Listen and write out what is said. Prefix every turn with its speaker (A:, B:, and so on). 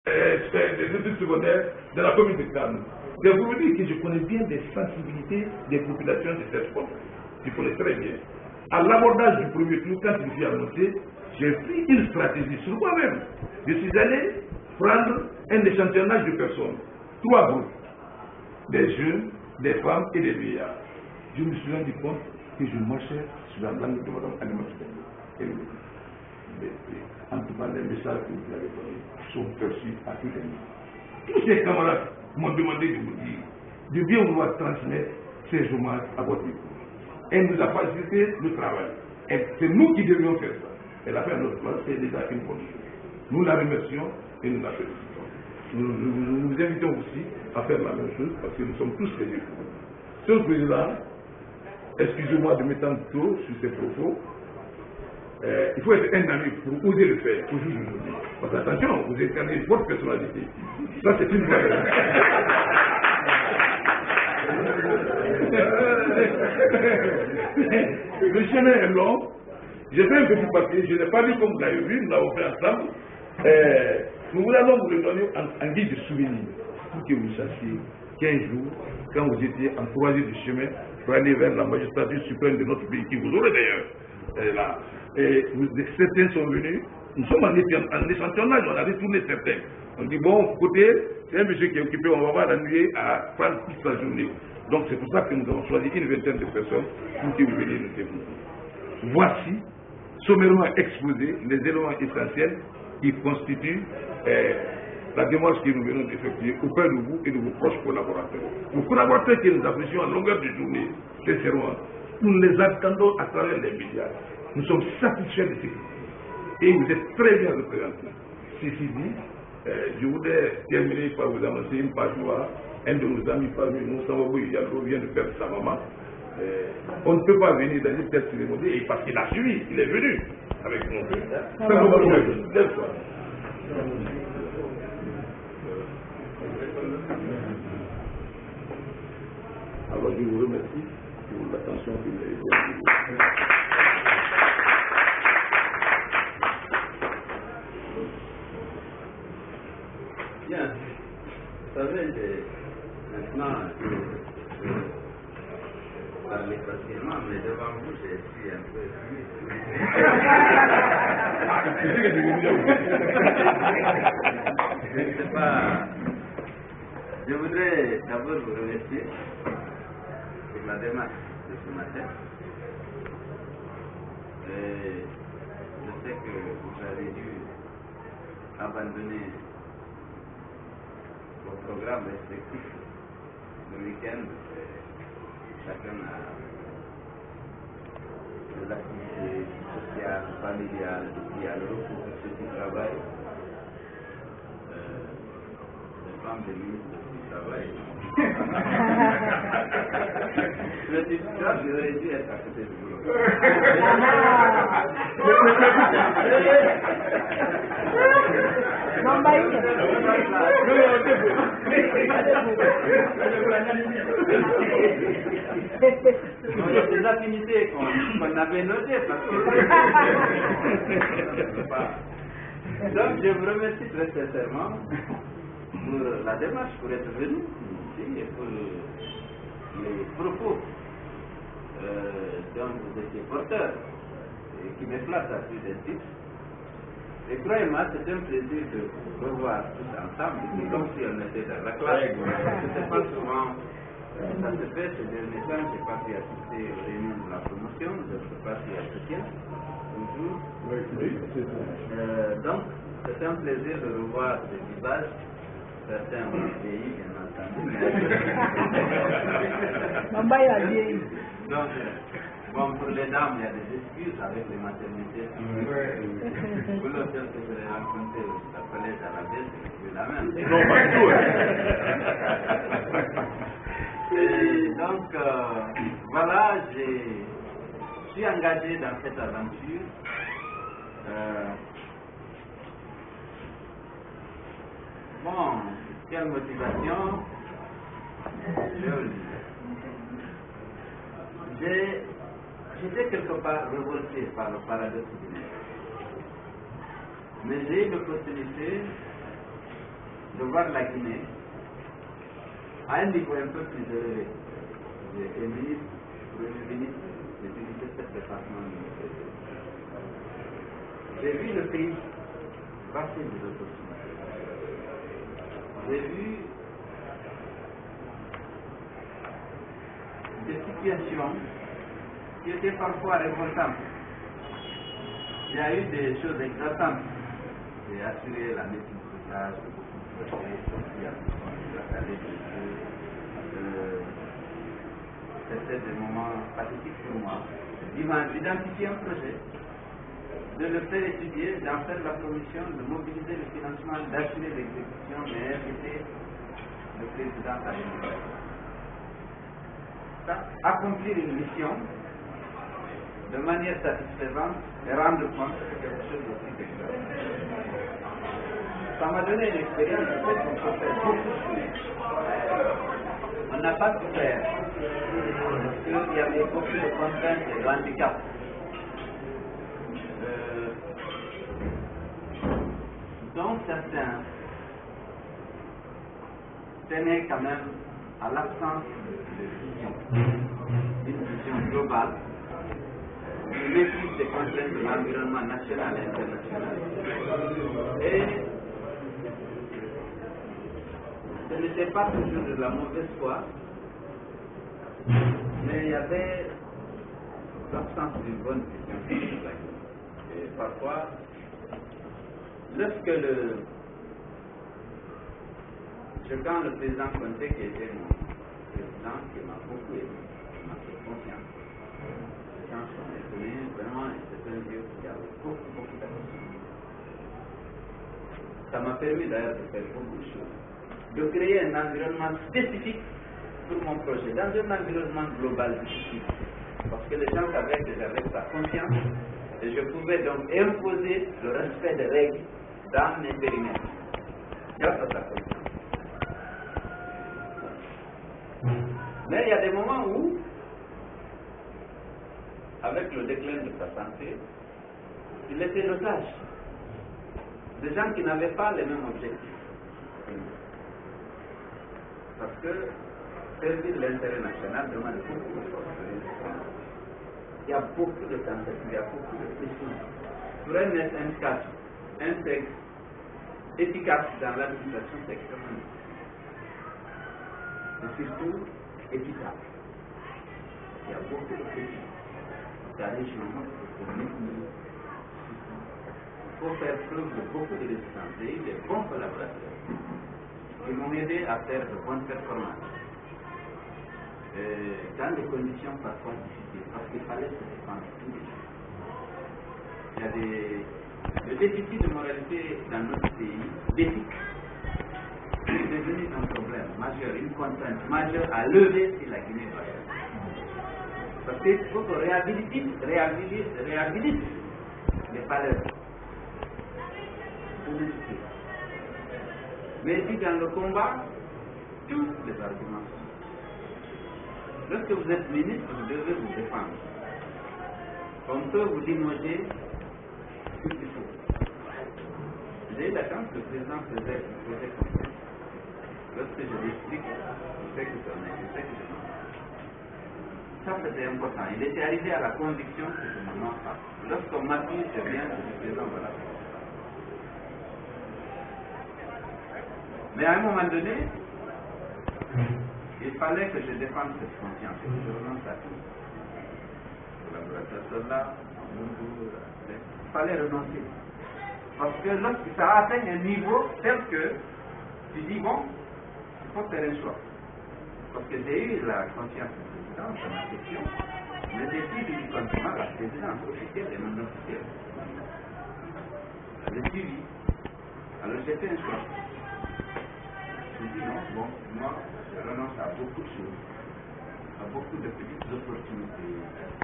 A: des études secondaires de la commune de Cannes. C'est pour vous dire que je connais bien des sensibilités des populations de cette forme. Je connais très bien. À l'abordage du premier tour, quand il fut annoncé, j'ai pris une stratégie sur moi-même. Je suis allé prendre un échantillonnage de personnes, 3 groupes, des jeunes, des femmes et des vieillards. Je me suis rendu compte que je marchais sur la langue de Mme Alimatu. En tout cas, les messages que vous avez donnés sont perçus à tous les niveaux. Tous ces camarades m'ont demandé de vous dire de bien vouloir transmettre ces hommages à votre épouse. Elle nous a facilité le travail. C'est nous qui devions faire ça. Elle a fait à notre place, c'est déjà une bonne chose. Nous la remercions et nous la félicitons. Nous vous invitons aussi à faire la même chose parce que nous sommes tous des épouses. Monsieur le Président, excusez-moi de m'étendre trop sur ces propos. Il faut être un ami pour oser le faire aujourd'hui. Parce que attention, vous incarnez votre personnalité. Ça, c'est une vraie. Le chemin est long. J'ai fait un petit papier, je n'ai pas dit comme vous l'avez vu, nous l'avons fait ensemble. Nous allons vous le donner en guide de souvenir pour que vous sachiez qu'un jour, quand vous étiez en croisée du chemin pour aller vers la magistrature suprême de notre pays, qui vous aurez d'ailleurs là, et certains sont venus, nous sommes en échantillonnage, on a retourné certains. On dit, bon, côté, c'est un monsieur qui est occupé, on va pas l'ennuyer à prendre toute la journée. Donc c'est pour ça que nous avons choisi une vingtaine de personnes pour que vous veniez nous développer. Voici, sommairement exposé, les éléments essentiels qui constituent la démarche que nous venons d'effectuer auprès de vous et de vos proches collaborateurs. Vos collaborateurs que nous apprécions à longueur de journée, sincèrement, nous les attendons à travers les médias. Nous sommes satisfaits de ce que vous et vous êtes très bien représentés. Ceci dit, je voudrais terminer par vous annoncer une page noire. Un de nos amis parmi nous, Samabou Yallo, vient de perdre sa maman. On ne peut pas venir dans une telle cérémonie parce qu'il a suivi, il est venu avec nous. Alors je vous remercie pour l'attention que vous avez donnée.
B: Bien, vous savez, maintenant, parler facilement, mais devant vous, je suis un peu je ne sais pas. Je voudrais d'abord vous remercier pour la démarche de ce matin. Et je sais que vous avez dû abandonner vos programmes respectifs le week-end. Chacun a des activités sociales, familiales, qui a le recours de ceux qui travaillent. Les femmes des ministres qui travaillent. Le diplôme, j'aurais dû être à côté du boulot. Il y a des affinités qu'on avait notées parce que. Donc je vous remercie très sincèrement pour la démarche, pour être venu ici et pour les propos dont vous étiez porteur et qui me flattent à plus d'un titre. Et croyez-moi, c'est un plaisir de vous revoir tous ensemble, c'est comme si on était dans la classe. C'est pas souvent ça se fait, ces derniers temps, je n'ai pas pu assister aux réunions de la promotion, je ne sais pas si elle se tient toujours. Donc, c'est un plaisir de revoir des visages. Certains ont vieilli, bien entendu. Donc, bon, pour les dames, il y a des excuses avec les maternités. Pour l'auteur que je l'ai rencontré au collège à la baisse, c'est la même.
A: Non, pas du tout.
B: Et donc, voilà, je suis engagé dans cette aventure. Bon, quelle motivation? J'étais quelque part révolté par le paradoxe du monde. Mais j'ai eu l'opportunité de voir la Guinée à un niveau un peu plus élevé. J'ai été ministre, premier ministre, j'ai visité 7 départements de notre pays. J'ai vu le pays passer des opportunités. J'ai vu des situations qui étaient parfois révoltantes. Il y a eu des choses exaltantes. J'ai assuré la médecine sociale, c'était des moments pathétiques pour moi. D'identifier un projet, de le faire étudier, d'en faire la commission, de mobiliser le financement, d'assurer l'exécution, d'inviter le président à l'université. Accomplir une mission de manière satisfaisante et rendre compte de quelque chose aussi d'extraordinaire. Ça m'a donné une expérience de fait qu'on peut faire beaucoup de choses. On n'a pas pu faire parce qu'il y avait beaucoup de contraintes et de handicap. Donc certains tenaient quand même à l'absence de vision, une vision globale, une maîtrise des contraintes de l'environnement national et international. Et ce n'était pas toujours de la mauvaise foi, mais il y avait l'absence d'une bonne vision. Et parfois, lorsque quand le président Conté, qui était mon président, qui m'a beaucoup aidé, qui m'a fait confiance, les gens sont étonnés, vraiment, c'est un Dieu qui avait beaucoup d'attention. Ça m'a permis d'ailleurs de faire beaucoup de choses, de créer un environnement spécifique pour mon projet, dans un environnement global difficile, parce que les gens savaient que j'avais sa confiance et je pouvais donc imposer le respect des règles dans mes périmètres, grâce à sa confiance. Mais il y a des moments où, avec le déclin de sa santé, il était l'otage des gens qui n'avaient pas les mêmes objectifs. Parce que servir l'intérêt national demande beaucoup de force. Il y a beaucoup de tentatives, il y a beaucoup de pression. Pour être un cadre intègre, efficace dans l'administration, c'est extrêmement difficile. Et surtout, équitable. Il y a beaucoup de pression. La région, pour maintenir. Il faut faire preuve de beaucoup de résistance. J'ai eu des bons collaborateurs qui m'ont aidé à faire de bonnes performances. Dans des conditions parfois difficiles, parce qu'il fallait se défendre tous les jours. Il y a le déficit de moralité dans notre pays, d'éthique, est devenu un problème majeur, une contrainte majeure à lever si la Guinée doit être. Parce qu'il faut qu'on réhabilite les valeurs. Mais si dans le combat, tous les arguments sont. Lorsque vous êtes ministre, vous devez vous défendre. On peut vous limoger tout ce qu'il faut. J'ai eu la chance que le président faisait confiance. Lorsque je l'explique, je sais que c'est honnête, je sais que je mens. Ça c'était important. Il était arrivé à la conviction que je ne mens pas. Lorsqu'on m'appelle, je viens, je dis président, voilà. Mais à un moment donné, il fallait que je défende cette confiance et que je renonce à tout. Les collaborateurs sont là, il fallait renoncer. Parce que lorsque ça atteint un niveau tel que tu dis, bon, il faut faire un choix. Parce que j'ai eu la confiance du président dans ma question, mais j'ai suivi du continuement la présidence officielle et non officielle. J'ai suivi. Alors j'ai fait un choix. J'ai dit non, bon, moi, je renonce à beaucoup de choses, à beaucoup de petites opportunités.